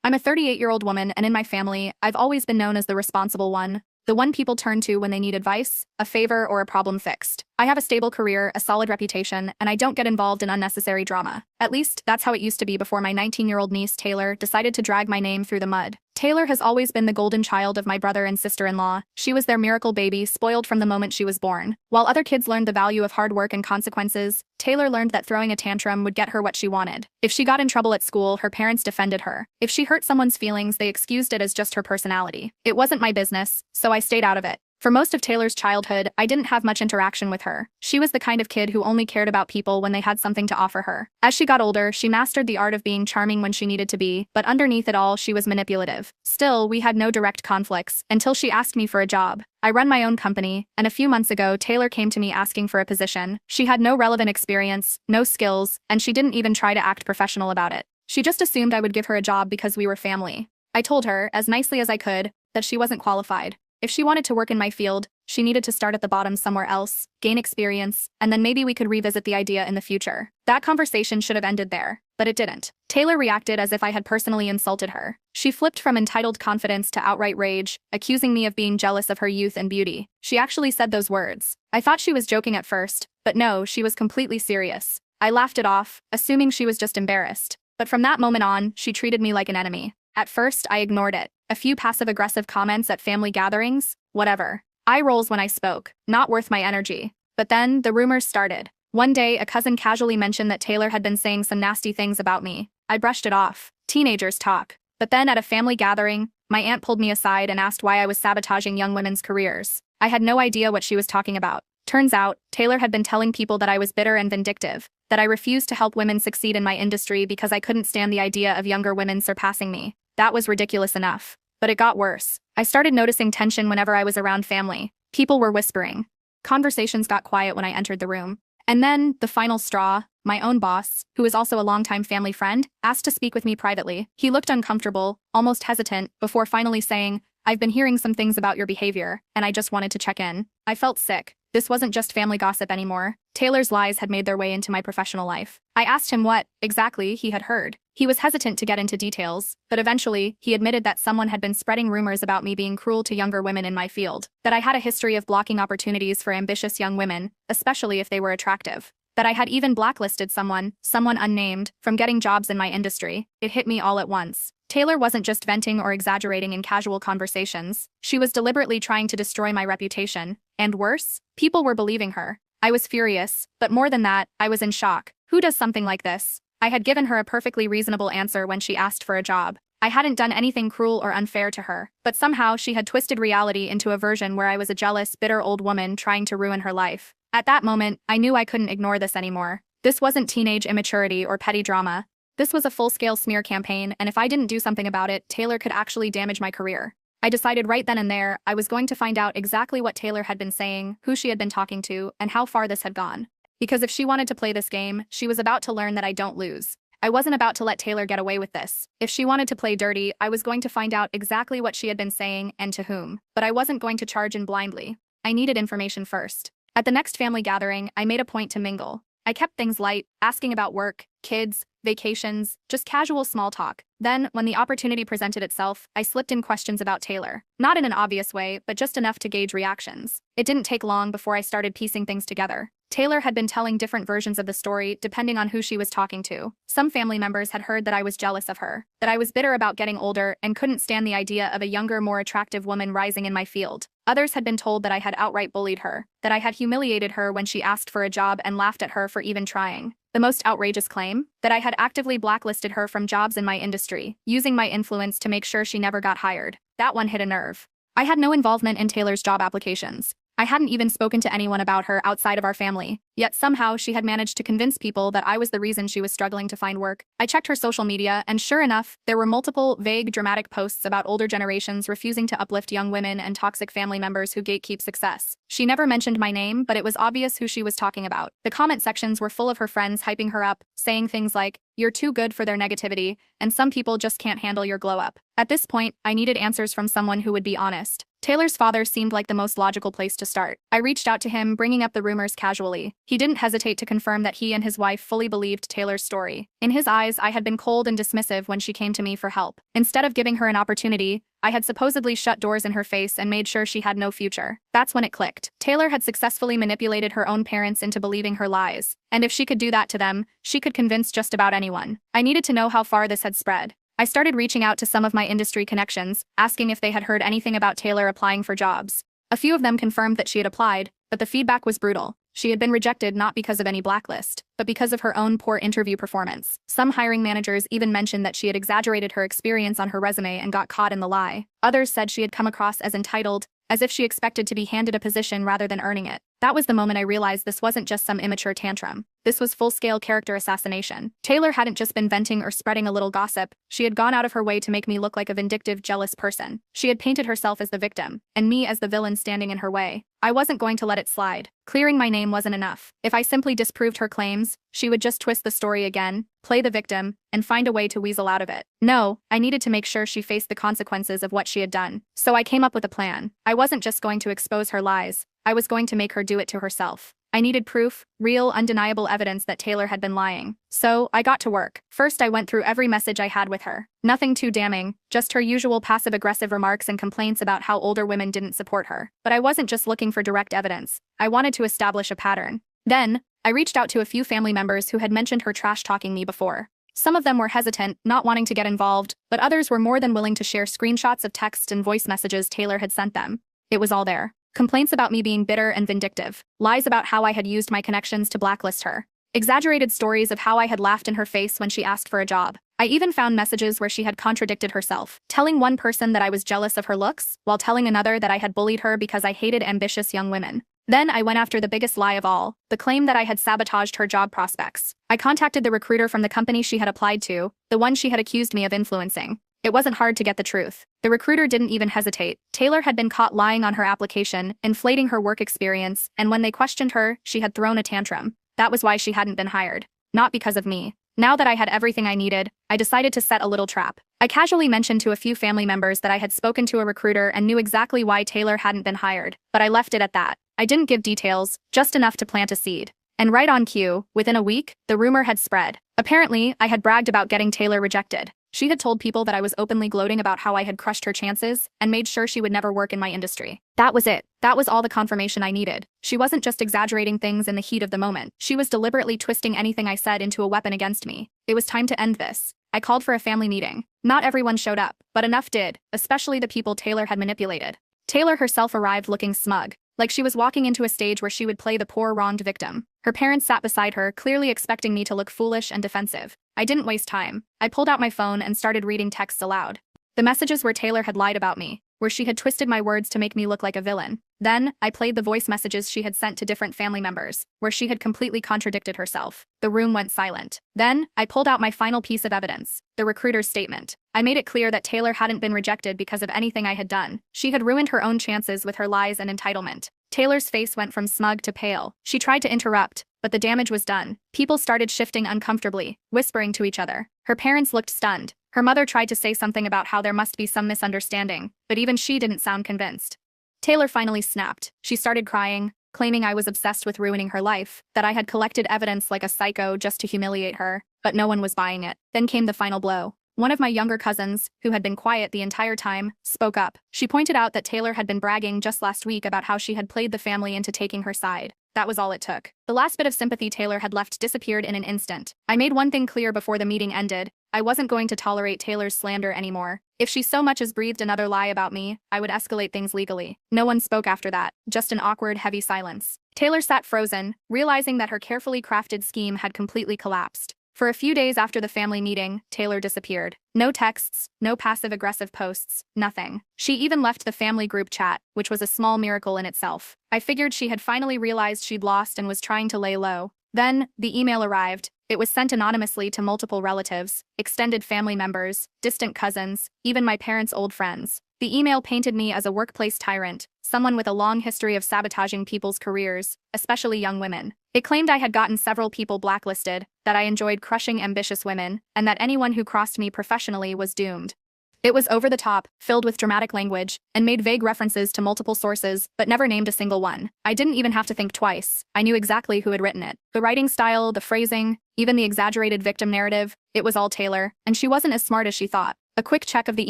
I'm a 38-year-old woman, and in my family, I've always been known as the responsible one, the one people turn to when they need advice, a favor, or a problem fixed. I have a stable career, a solid reputation, and I don't get involved in unnecessary drama. At least, that's how it used to be before my 19-year-old niece, Taylor, decided to drag my name through the mud. Taylor has always been the golden child of my brother and sister-in-law. She was their miracle baby, spoiled from the moment she was born. While other kids learned the value of hard work and consequences, Taylor learned that throwing a tantrum would get her what she wanted. If she got in trouble at school, her parents defended her. If she hurt someone's feelings, they excused it as just her personality. It wasn't my business, so I stayed out of it. For most of Taylor's childhood, I didn't have much interaction with her. She was the kind of kid who only cared about people when they had something to offer her. As she got older, she mastered the art of being charming when she needed to be, but underneath it all, she was manipulative. Still, we had no direct conflicts, until she asked me for a job. I run my own company, and a few months ago, Taylor came to me asking for a position. She had no relevant experience, no skills, and she didn't even try to act professional about it. She just assumed I would give her a job because we were family. I told her, as nicely as I could, that she wasn't qualified. If she wanted to work in my field, she needed to start at the bottom somewhere else, gain experience, and then maybe we could revisit the idea in the future. That conversation should have ended there, but it didn't. Taylor reacted as if I had personally insulted her. She flipped from entitled confidence to outright rage, accusing me of being jealous of her youth and beauty. She actually said those words. I thought she was joking at first, but no, she was completely serious. I laughed it off, assuming she was just embarrassed. But from that moment on, she treated me like an enemy. At first, I ignored it. A few passive-aggressive comments at family gatherings, whatever. Eye rolls when I spoke, not worth my energy. But then, the rumors started. One day, a cousin casually mentioned that Taylor had been saying some nasty things about me. I brushed it off. Teenagers talk. But then, at a family gathering, my aunt pulled me aside and asked why I was sabotaging young women's careers. I had no idea what she was talking about. Turns out, Taylor had been telling people that I was bitter and vindictive, that I refused to help women succeed in my industry because I couldn't stand the idea of younger women surpassing me. That was ridiculous enough. But it got worse. I started noticing tension whenever I was around family. People were whispering. Conversations got quiet when I entered the room. And then, the final straw, my own boss, who is also a longtime family friend, asked to speak with me privately. He looked uncomfortable, almost hesitant, before finally saying, "I've been hearing some things about your behavior, and I just wanted to check in." I felt sick. This wasn't just family gossip anymore. Taylor's lies had made their way into my professional life. I asked him what, exactly, he had heard. He was hesitant to get into details, but eventually, he admitted that someone had been spreading rumors about me being cruel to younger women in my field, that I had a history of blocking opportunities for ambitious young women, especially if they were attractive, that I had even blacklisted someone unnamed, from getting jobs in my industry. It hit me all at once. Taylor wasn't just venting or exaggerating in casual conversations. She was deliberately trying to destroy my reputation. And worse, people were believing her. I was furious, but more than that, I was in shock. Who does something like this? I had given her a perfectly reasonable answer when she asked for a job. I hadn't done anything cruel or unfair to her, but somehow she had twisted reality into a version where I was a jealous, bitter old woman trying to ruin her life. At that moment, I knew I couldn't ignore this anymore. This wasn't teenage immaturity or petty drama. This was a full-scale smear campaign, and if I didn't do something about it, Taylor could actually damage my career. I decided right then and there I was going to find out exactly what Taylor had been saying, who she had been talking to, and how far this had gone. Because if she wanted to play this game, she was about to learn that I don't lose. I wasn't about to let Taylor get away with this. If she wanted to play dirty, I was going to find out exactly what she had been saying and to whom. But I wasn't going to charge in blindly. I needed information first. At the next family gathering, I made a point to mingle. I kept things light, asking about work, kids, vacations, just casual small talk. Then, when the opportunity presented itself, I slipped in questions about Taylor. Not in an obvious way, but just enough to gauge reactions. It didn't take long before I started piecing things together. Taylor had been telling different versions of the story depending on who she was talking to. Some family members had heard that I was jealous of her, that I was bitter about getting older and couldn't stand the idea of a younger, more attractive woman rising in my field. Others had been told that I had outright bullied her, that I had humiliated her when she asked for a job and laughed at her for even trying. The most outrageous claim? That I had actively blacklisted her from jobs in my industry, using my influence to make sure she never got hired. That one hit a nerve. I had no involvement in Taylor's job applications. I hadn't even spoken to anyone about her outside of our family, yet somehow she had managed to convince people that I was the reason she was struggling to find work. I checked her social media, and sure enough, there were multiple, vague, dramatic posts about older generations refusing to uplift young women and toxic family members who gatekeep success. She never mentioned my name, but it was obvious who she was talking about. The comment sections were full of her friends hyping her up, saying things like, "You're too good for their negativity, and some people just can't handle your glow up." At this point, I needed answers from someone who would be honest. Taylor's father seemed like the most logical place to start. I reached out to him, bringing up the rumors casually. He didn't hesitate to confirm that he and his wife fully believed Taylor's story. In his eyes, I had been cold and dismissive when she came to me for help. Instead of giving her an opportunity, I had supposedly shut doors in her face and made sure she had no future. That's when it clicked. Taylor had successfully manipulated her own parents into believing her lies. And if she could do that to them, she could convince just about anyone. I needed to know how far this had spread. I started reaching out to some of my industry connections, asking if they had heard anything about Taylor applying for jobs. A few of them confirmed that she had applied, but the feedback was brutal. She had been rejected not because of any blacklist, but because of her own poor interview performance. Some hiring managers even mentioned that she had exaggerated her experience on her resume and got caught in the lie. Others said she had come across as entitled, as if she expected to be handed a position rather than earning it. That was the moment I realized this wasn't just some immature tantrum. This was full-scale character assassination. Taylor hadn't just been venting or spreading a little gossip, she had gone out of her way to make me look like a vindictive, jealous person. She had painted herself as the victim, and me as the villain standing in her way. I wasn't going to let it slide. Clearing my name wasn't enough. If I simply disproved her claims, she would just twist the story again, play the victim, and find a way to weasel out of it. No, I needed to make sure she faced the consequences of what she had done. So I came up with a plan. I wasn't just going to expose her lies. I was going to make her do it to herself. I needed proof, real, undeniable evidence that Taylor had been lying. So, I got to work. First, I went through every message I had with her. Nothing too damning, just her usual passive-aggressive remarks and complaints about how older women didn't support her. But I wasn't just looking for direct evidence. I wanted to establish a pattern. Then, I reached out to a few family members who had mentioned her trash-talking me before. Some of them were hesitant, not wanting to get involved, but others were more than willing to share screenshots of texts and voice messages Taylor had sent them. It was all there. Complaints about me being bitter and vindictive, lies about how I had used my connections to blacklist her, exaggerated stories of how I had laughed in her face when she asked for a job. I even found messages where she had contradicted herself, telling one person that I was jealous of her looks, while telling another that I had bullied her because I hated ambitious young women. Then I went after the biggest lie of all, the claim that I had sabotaged her job prospects. I contacted the recruiter from the company she had applied to, the one she had accused me of influencing. It wasn't hard to get the truth. The recruiter didn't even hesitate. Taylor had been caught lying on her application, inflating her work experience, and when they questioned her, she had thrown a tantrum. That was why she hadn't been hired. Not because of me. Now that I had everything I needed, I decided to set a little trap. I casually mentioned to a few family members that I had spoken to a recruiter and knew exactly why Taylor hadn't been hired, but I left it at that. I didn't give details, just enough to plant a seed. And right on cue, within a week, the rumor had spread. Apparently, I had bragged about getting Taylor rejected. She had told people that I was openly gloating about how I had crushed her chances and made sure she would never work in my industry. That was it. That was all the confirmation I needed. She wasn't just exaggerating things in the heat of the moment. She was deliberately twisting anything I said into a weapon against me. It was time to end this. I called for a family meeting. Not everyone showed up, but enough did, especially the people Taylor had manipulated. Taylor herself arrived looking smug, like she was walking into a stage where she would play the poor wronged victim. Her parents sat beside her, clearly expecting me to look foolish and defensive. I didn't waste time. I pulled out my phone and started reading texts aloud. The messages where Taylor had lied about me, where she had twisted my words to make me look like a villain. Then, I played the voice messages she had sent to different family members, where she had completely contradicted herself. The room went silent. Then, I pulled out my final piece of evidence, the recruiter's statement. I made it clear that Taylor hadn't been rejected because of anything I had done. She had ruined her own chances with her lies and entitlement. Taylor's face went from smug to pale. She tried to interrupt, but the damage was done. People started shifting uncomfortably, whispering to each other. Her parents looked stunned. Her mother tried to say something about how there must be some misunderstanding, but even she didn't sound convinced. Taylor finally snapped. She started crying, claiming I was obsessed with ruining her life, that I had collected evidence like a psycho just to humiliate her, but no one was buying it. Then came the final blow. One of my younger cousins, who had been quiet the entire time, spoke up. She pointed out that Taylor had been bragging just last week about how she had played the family into taking her side. That was all it took. The last bit of sympathy Taylor had left disappeared in an instant. I made one thing clear before the meeting ended. I wasn't going to tolerate Taylor's slander anymore. If she so much as breathed another lie about me, I would escalate things legally. No one spoke after that, just an awkward, heavy silence. Taylor sat frozen, realizing that her carefully crafted scheme had completely collapsed. For a few days after the family meeting, Taylor disappeared. No texts, no passive-aggressive posts, nothing. She even left the family group chat, which was a small miracle in itself. I figured she had finally realized she'd lost and was trying to lay low. Then, the email arrived. It was sent anonymously to multiple relatives, extended family members, distant cousins, even my parents' old friends. The email painted me as a workplace tyrant, someone with a long history of sabotaging people's careers, especially young women. It claimed I had gotten several people blacklisted, that I enjoyed crushing ambitious women, and that anyone who crossed me professionally was doomed. It was over the top, filled with dramatic language, and made vague references to multiple sources, but never named a single one. I didn't even have to think twice. I knew exactly who had written it. The writing style, the phrasing, even the exaggerated victim narrative, it was all Taylor, and she wasn't as smart as she thought. A quick check of the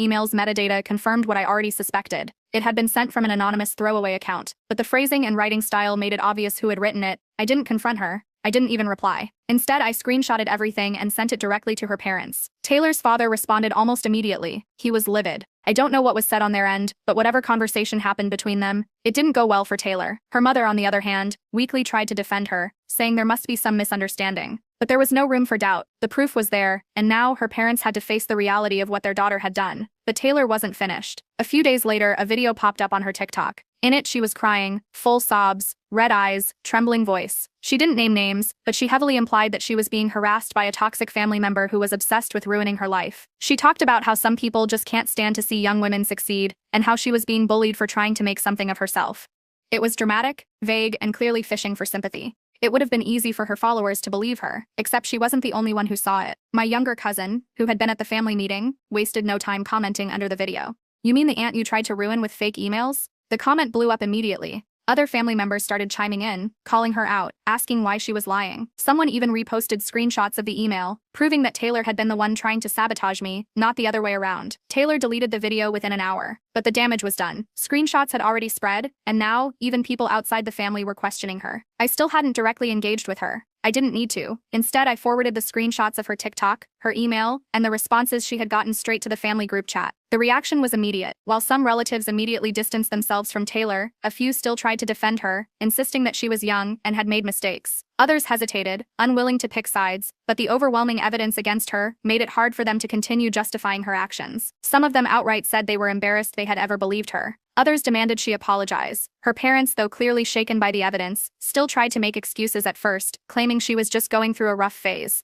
email's metadata confirmed what I already suspected. It had been sent from an anonymous throwaway account, but the phrasing and writing style made it obvious who had written it. I didn't confront her. I didn't even reply. Instead, I screenshotted everything and sent it directly to her parents. Taylor's father responded almost immediately. He was livid. I don't know what was said on their end, but whatever conversation happened between them, it didn't go well for Taylor. Her mother, on the other hand, weakly tried to defend her, saying there must be some misunderstanding. But there was no room for doubt. The proof was there, and now her parents had to face the reality of what their daughter had done. But Taylor wasn't finished. A few days later, a video popped up on her TikTok. In it, she was crying, full sobs, red eyes, trembling voice. She didn't name names, but she heavily implied that she was being harassed by a toxic family member who was obsessed with ruining her life. She talked about how some people just can't stand to see young women succeed, and how she was being bullied for trying to make something of herself. It was dramatic, vague, and clearly fishing for sympathy. It would have been easy for her followers to believe her, except she wasn't the only one who saw it. My younger cousin, who had been at the family meeting, wasted no time commenting under the video. "You mean the aunt you tried to ruin with fake emails?" The comment blew up immediately. Other family members started chiming in, calling her out, asking why she was lying. Someone even reposted screenshots of the email, proving that Taylor had been the one trying to sabotage me, not the other way around. Taylor deleted the video within an hour, but the damage was done. Screenshots had already spread, and now, even people outside the family were questioning her. I still hadn't directly engaged with her. I didn't need to. Instead, I forwarded the screenshots of her TikTok, her email, and the responses she had gotten straight to the family group chat. The reaction was immediate. While some relatives immediately distanced themselves from Taylor, a few still tried to defend her, insisting that she was young and had made mistakes. Others hesitated, unwilling to pick sides, but the overwhelming evidence against her made it hard for them to continue justifying her actions. Some of them outright said they were embarrassed they had ever believed her. Others demanded she apologize. Her parents, though clearly shaken by the evidence, still tried to make excuses at first, claiming she was just going through a rough phase.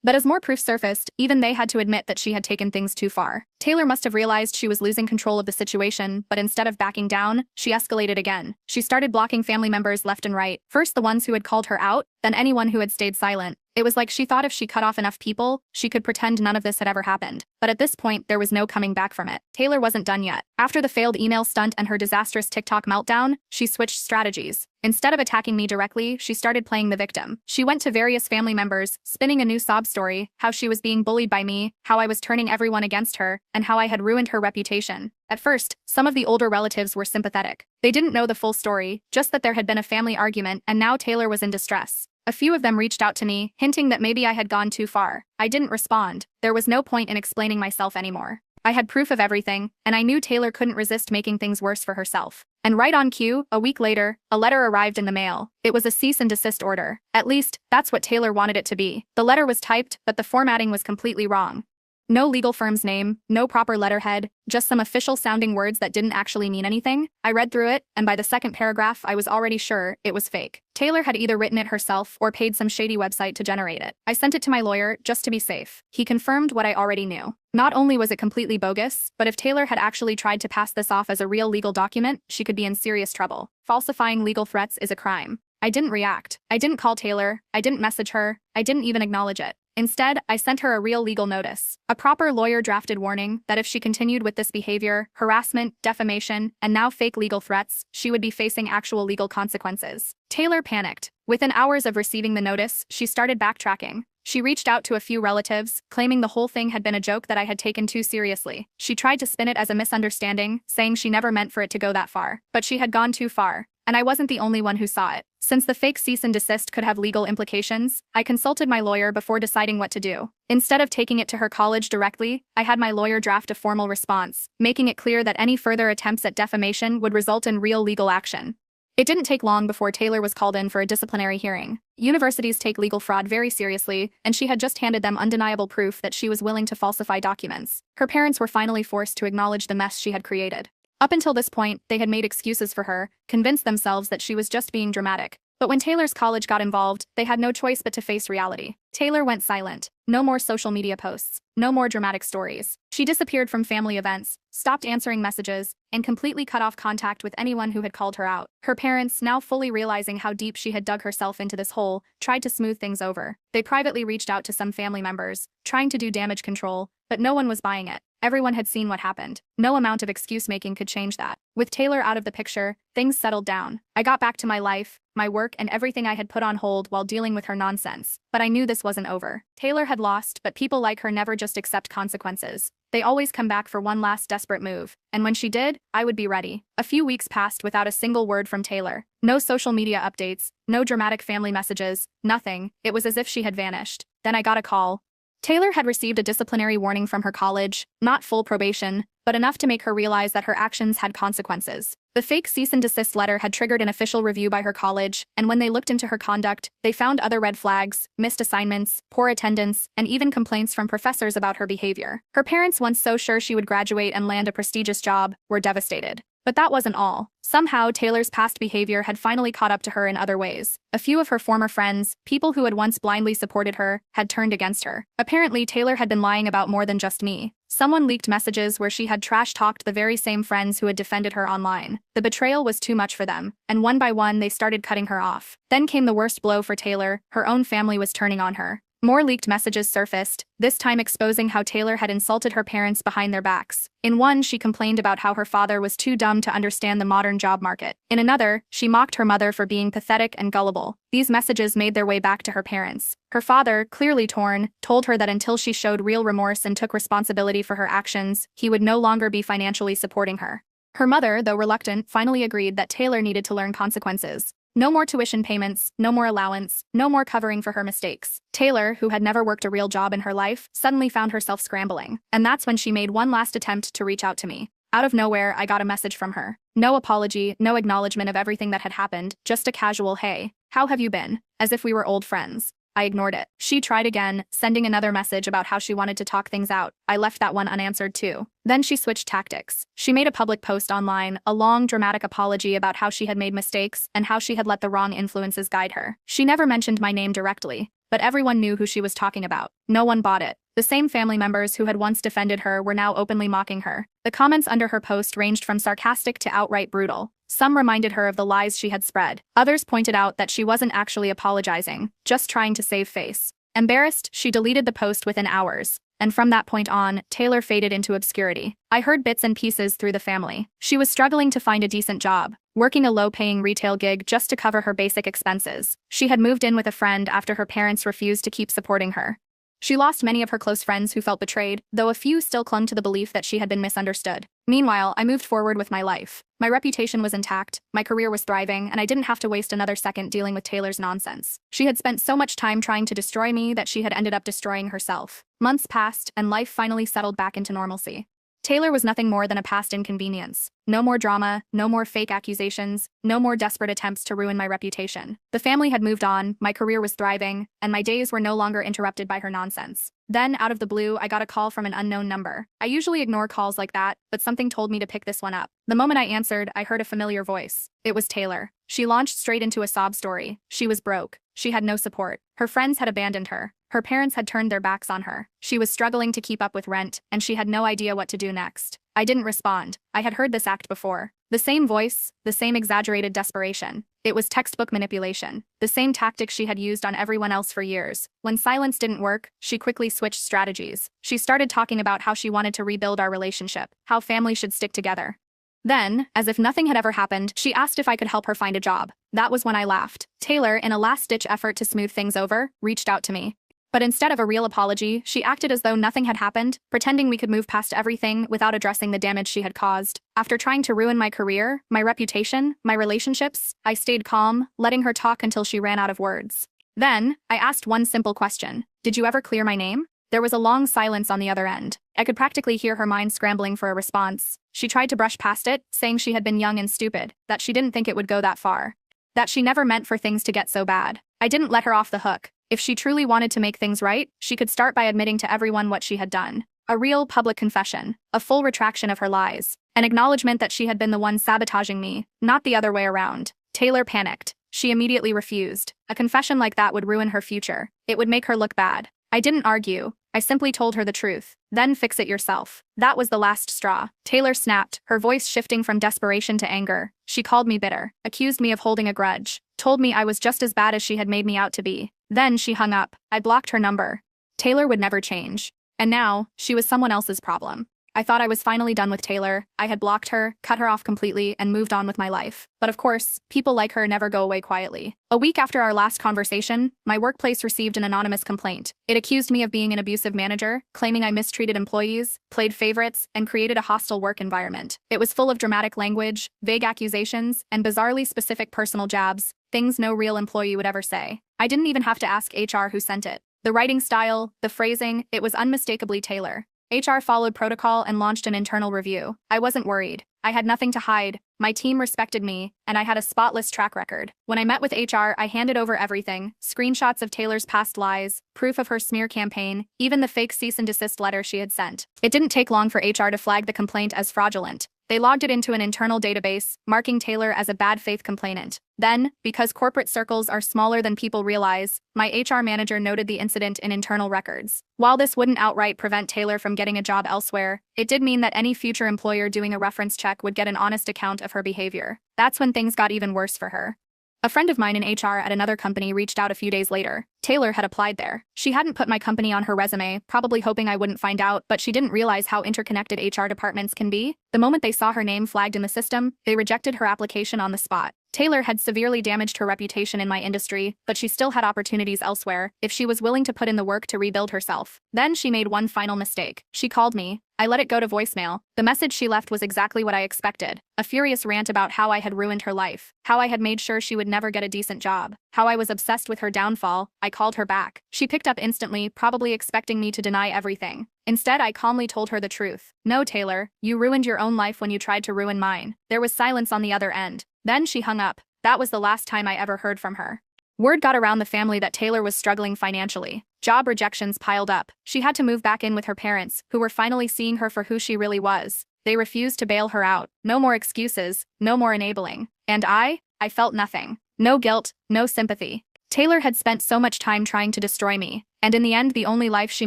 But as more proof surfaced, even they had to admit that she had taken things too far. Taylor must have realized she was losing control of the situation, but instead of backing down, she escalated again. She started blocking family members left and right, first the ones who had called her out, then anyone who had stayed silent. It was like she thought if she cut off enough people, she could pretend none of this had ever happened. But at this point, there was no coming back from it. Taylor wasn't done yet. After the failed email stunt and her disastrous TikTok meltdown, she switched strategies. Instead of attacking me directly, she started playing the victim. She went to various family members, spinning a new sob story, how she was being bullied by me, how I was turning everyone against her, and how I had ruined her reputation. At first, some of the older relatives were sympathetic. They didn't know the full story, just that there had been a family argument and now Taylor was in distress. A few of them reached out to me, hinting that maybe I had gone too far. I didn't respond. There was no point in explaining myself anymore. I had proof of everything, and I knew Taylor couldn't resist making things worse for herself. And right on cue, a week later, a letter arrived in the mail. It was a cease and desist order. At least, that's what Taylor wanted it to be. The letter was typed, but the formatting was completely wrong. No legal firm's name, no proper letterhead, just some official-sounding words that didn't actually mean anything. I read through it, and by the second paragraph, I was already sure it was fake. Taylor had either written it herself or paid some shady website to generate it. I sent it to my lawyer just to be safe. He confirmed what I already knew. Not only was it completely bogus, but if Taylor had actually tried to pass this off as a real legal document, she could be in serious trouble. Falsifying legal threats is a crime. I didn't react. I didn't call Taylor. I didn't message her. I didn't even acknowledge it. Instead, I sent her a real legal notice, a proper lawyer-drafted warning that if she continued with this behavior, harassment, defamation, and now fake legal threats, she would be facing actual legal consequences. Taylor panicked. Within hours of receiving the notice, she started backtracking. She reached out to a few relatives, claiming the whole thing had been a joke that I had taken too seriously. She tried to spin it as a misunderstanding, saying she never meant for it to go that far. But she had gone too far. And I wasn't the only one who saw it. Since the fake cease and desist could have legal implications, I consulted my lawyer before deciding what to do. Instead of taking it to her college directly, I had my lawyer draft a formal response, making it clear that any further attempts at defamation would result in real legal action. It didn't take long before Taylor was called in for a disciplinary hearing. Universities take legal fraud very seriously, and she had just handed them undeniable proof that she was willing to falsify documents. Her parents were finally forced to acknowledge the mess she had created. Up until this point, they had made excuses for her, convinced themselves that she was just being dramatic. But when Taylor's college got involved, they had no choice but to face reality. Taylor went silent. No more social media posts. No more dramatic stories. She disappeared from family events, stopped answering messages, and completely cut off contact with anyone who had called her out. Her parents, now fully realizing how deep she had dug herself into this hole, tried to smooth things over. They privately reached out to some family members, trying to do damage control, but no one was buying it. Everyone had seen what happened. No amount of excuse-making could change that. With Taylor out of the picture, things settled down. I got back to my life, my work, and everything I had put on hold while dealing with her nonsense. But I knew this wasn't over. Taylor had lost, but people like her never just accept consequences. They always come back for one last desperate move. And when she did, I would be ready. A few weeks passed without a single word from Taylor. No social media updates, no dramatic family messages, nothing. It was as if she had vanished. Then I got a call. Taylor had received a disciplinary warning from her college, not full probation, but enough to make her realize that her actions had consequences. The fake cease and desist letter had triggered an official review by her college, and when they looked into her conduct, they found other red flags, missed assignments, poor attendance, and even complaints from professors about her behavior. Her parents, once so sure she would graduate and land a prestigious job, were devastated. But that wasn't all. Somehow, Taylor's past behavior had finally caught up to her in other ways. A few of her former friends, people who had once blindly supported her, had turned against her. Apparently, Taylor had been lying about more than just me. Someone leaked messages where she had trash-talked the very same friends who had defended her online. The betrayal was too much for them, and one by one they started cutting her off. Then came the worst blow for Taylor. Her own family was turning on her. More leaked messages surfaced, this time exposing how Taylor had insulted her parents behind their backs. In one, she complained about how her father was too dumb to understand the modern job market. In another, she mocked her mother for being pathetic and gullible. These messages made their way back to her parents. Her father, clearly torn, told her that until she showed real remorse and took responsibility for her actions, he would no longer be financially supporting her. Her mother, though reluctant, finally agreed that Taylor needed to learn consequences. No more tuition payments, no more allowance, no more covering for her mistakes. Taylor, who had never worked a real job in her life, suddenly found herself scrambling. And that's when she made one last attempt to reach out to me. Out of nowhere, I got a message from her. No apology, no acknowledgement of everything that had happened, just a casual "Hey, how have you been?" As if we were old friends. I ignored it. She tried again, sending another message about how she wanted to talk things out. I left that one unanswered too. Then she switched tactics. She made a public post online, a long, dramatic apology about how she had made mistakes and how she had let the wrong influences guide her. She never mentioned my name directly, but everyone knew who she was talking about. No one bought it. The same family members who had once defended her were now openly mocking her. The comments under her post ranged from sarcastic to outright brutal. Some reminded her of the lies she had spread. Others pointed out that she wasn't actually apologizing, just trying to save face. Embarrassed, she deleted the post within hours. And from that point on, Taylor faded into obscurity. I heard bits and pieces through the family. She was struggling to find a decent job, working a low-paying retail gig just to cover her basic expenses. She had moved in with a friend after her parents refused to keep supporting her. She lost many of her close friends who felt betrayed, though a few still clung to the belief that she had been misunderstood. Meanwhile, I moved forward with my life. My reputation was intact, my career was thriving, and I didn't have to waste another second dealing with Taylor's nonsense. She had spent so much time trying to destroy me that she had ended up destroying herself. Months passed, and life finally settled back into normalcy. Taylor was nothing more than a past inconvenience. No more drama, no more fake accusations, no more desperate attempts to ruin my reputation. The family had moved on, my career was thriving, and my days were no longer interrupted by her nonsense. Then, out of the blue, I got a call from an unknown number. I usually ignore calls like that, but something told me to pick this one up. The moment I answered, I heard a familiar voice. It was Taylor. She launched straight into a sob story. She was broke. She had no support. Her friends had abandoned her. Her parents had turned their backs on her. She was struggling to keep up with rent, and she had no idea what to do next. I didn't respond. I had heard this act before. The same voice, the same exaggerated desperation. It was textbook manipulation. The same tactic she had used on everyone else for years. When silence didn't work, she quickly switched strategies. She started talking about how she wanted to rebuild our relationship, how family should stick together. Then, as if nothing had ever happened, she asked if I could help her find a job. That was when I laughed. Taylor, in a last-ditch effort to smooth things over, reached out to me. But instead of a real apology, she acted as though nothing had happened, pretending we could move past everything without addressing the damage she had caused. After trying to ruin my career, my reputation, my relationships, I stayed calm, letting her talk until she ran out of words. Then, I asked one simple question. Did you ever clear my name? There was a long silence on the other end. I could practically hear her mind scrambling for a response. She tried to brush past it, saying she had been young and stupid, that she didn't think it would go that far, that she never meant for things to get so bad. I didn't let her off the hook. If she truly wanted to make things right, she could start by admitting to everyone what she had done. A real public confession, a full retraction of her lies, an acknowledgement that she had been the one sabotaging me, not the other way around. Taylor panicked. She immediately refused. A confession like that would ruin her future. It would make her look bad. I didn't argue. I simply told her the truth. Then fix it yourself. That was the last straw. Taylor snapped, her voice shifting from desperation to anger. She called me bitter, accused me of holding a grudge, told me I was just as bad as she had made me out to be. Then she hung up. I blocked her number. Taylor would never change. And now, she was someone else's problem. I thought I was finally done with Taylor. I had blocked her, cut her off completely, and moved on with my life. But of course, people like her never go away quietly. A week after our last conversation, my workplace received an anonymous complaint. It accused me of being an abusive manager, claiming I mistreated employees, played favorites, and created a hostile work environment. It was full of dramatic language, vague accusations, and bizarrely specific personal jabs, things no real employee would ever say. I didn't even have to ask HR who sent it. The writing style, the phrasing, it was unmistakably Taylor. HR followed protocol and launched an internal review. I wasn't worried. I had nothing to hide. My team respected me, and I had a spotless track record. When I met with HR, I handed over everything: screenshots of Taylor's past lies, proof of her smear campaign, even the fake cease and desist letter she had sent. It didn't take long for HR to flag the complaint as fraudulent. They logged it into an internal database, marking Taylor as a bad faith complainant. Then, because corporate circles are smaller than people realize, my HR manager noted the incident in internal records. While this wouldn't outright prevent Taylor from getting a job elsewhere, it did mean that any future employer doing a reference check would get an honest account of her behavior. That's when things got even worse for her. A friend of mine in HR at another company reached out a few days later. Taylor had applied there. She hadn't put my company on her resume, probably hoping I wouldn't find out, but she didn't realize how interconnected HR departments can be. The moment they saw her name flagged in the system, they rejected her application on the spot. Taylor had severely damaged her reputation in my industry, but she still had opportunities elsewhere if she was willing to put in the work to rebuild herself. Then she made one final mistake. She called me. I let it go to voicemail. The message she left was exactly what I expected: a furious rant about how I had ruined her life, how I had made sure she would never get a decent job, how I was obsessed with her downfall. I called her back. She picked up instantly, probably expecting me to deny everything. Instead, I calmly told her the truth. No, Taylor, you ruined your own life when you tried to ruin mine. There was silence on the other end. Then she hung up. That was the last time I ever heard from her. Word got around the family that Taylor was struggling financially. Job rejections piled up. She had to move back in with her parents, who were finally seeing her for who she really was. They refused to bail her out. No more excuses, no more enabling. And I felt nothing. No guilt, no sympathy. Taylor had spent so much time trying to destroy me, and in the end the only life she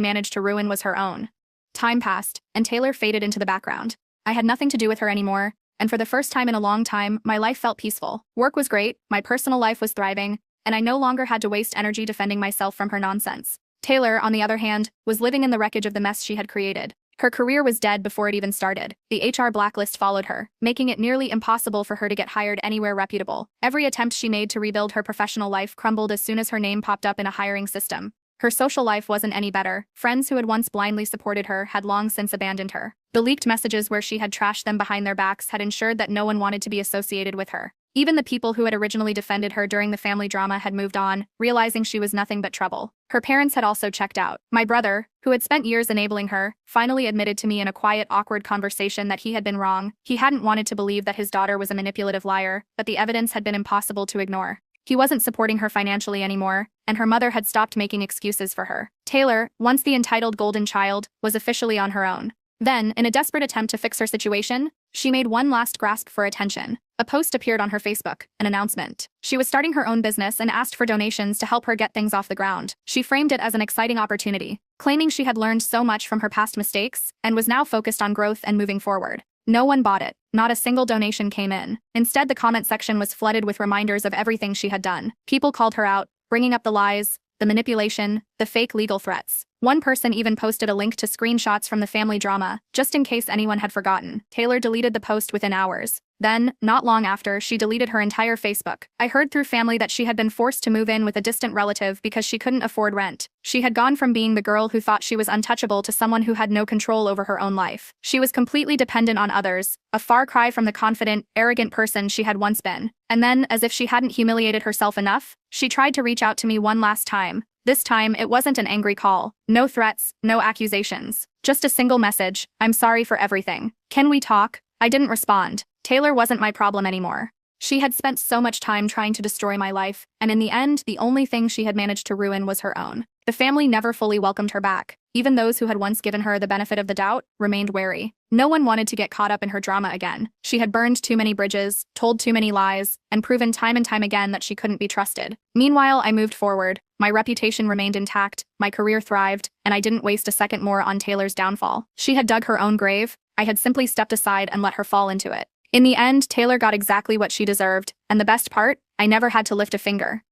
managed to ruin was her own. Time passed, and Taylor faded into the background. I had nothing to do with her anymore, and for the first time in a long time, my life felt peaceful. Work was great, my personal life was thriving, and I no longer had to waste energy defending myself from her nonsense. Taylor, on the other hand, was living in the wreckage of the mess she had created. Her career was dead before it even started. The HR blacklist followed her, making it nearly impossible for her to get hired anywhere reputable. Every attempt she made to rebuild her professional life crumbled as soon as her name popped up in a hiring system. Her social life wasn't any better. Friends who had once blindly supported her had long since abandoned her. The leaked messages where she had trashed them behind their backs had ensured that no one wanted to be associated with her. Even the people who had originally defended her during the family drama had moved on, realizing she was nothing but trouble. Her parents had also checked out. My brother, who had spent years enabling her, finally admitted to me in a quiet, awkward conversation that he had been wrong. He hadn't wanted to believe that his daughter was a manipulative liar, but the evidence had been impossible to ignore. He wasn't supporting her financially anymore, and her mother had stopped making excuses for her. Taylor, once the entitled golden child, was officially on her own. Then, in a desperate attempt to fix her situation, she made one last grasp for attention. A post appeared on her Facebook, an announcement. She was starting her own business and asked for donations to help her get things off the ground. She framed it as an exciting opportunity, claiming she had learned so much from her past mistakes and was now focused on growth and moving forward. No one bought it. Not a single donation came in. Instead, the comment section was flooded with reminders of everything she had done. People called her out, bringing up the lies, the manipulation, the fake legal threats. One person even posted a link to screenshots from the family drama, just in case anyone had forgotten. Taylor deleted the post within hours. Then, not long after, she deleted her entire Facebook. I heard through family that she had been forced to move in with a distant relative because she couldn't afford rent. She had gone from being the girl who thought she was untouchable to someone who had no control over her own life. She was completely dependent on others, a far cry from the confident, arrogant person she had once been. And then, as if she hadn't humiliated herself enough, she tried to reach out to me one last time. This time, it wasn't an angry call. No threats, no accusations. Just a single message: "I'm sorry for everything. Can we talk?" I didn't respond. Taylor wasn't my problem anymore. She had spent so much time trying to destroy my life, and in the end, the only thing she had managed to ruin was her own. The family never fully welcomed her back. Even those who had once given her the benefit of the doubt remained wary. No one wanted to get caught up in her drama again. She had burned too many bridges, told too many lies, and proven time and time again that she couldn't be trusted. Meanwhile, I moved forward. My reputation remained intact, my career thrived, and I didn't waste a second more on Taylor's downfall. She had dug her own grave. I had simply stepped aside and let her fall into it. In the end, Taylor got exactly what she deserved, and the best part, I never had to lift a finger.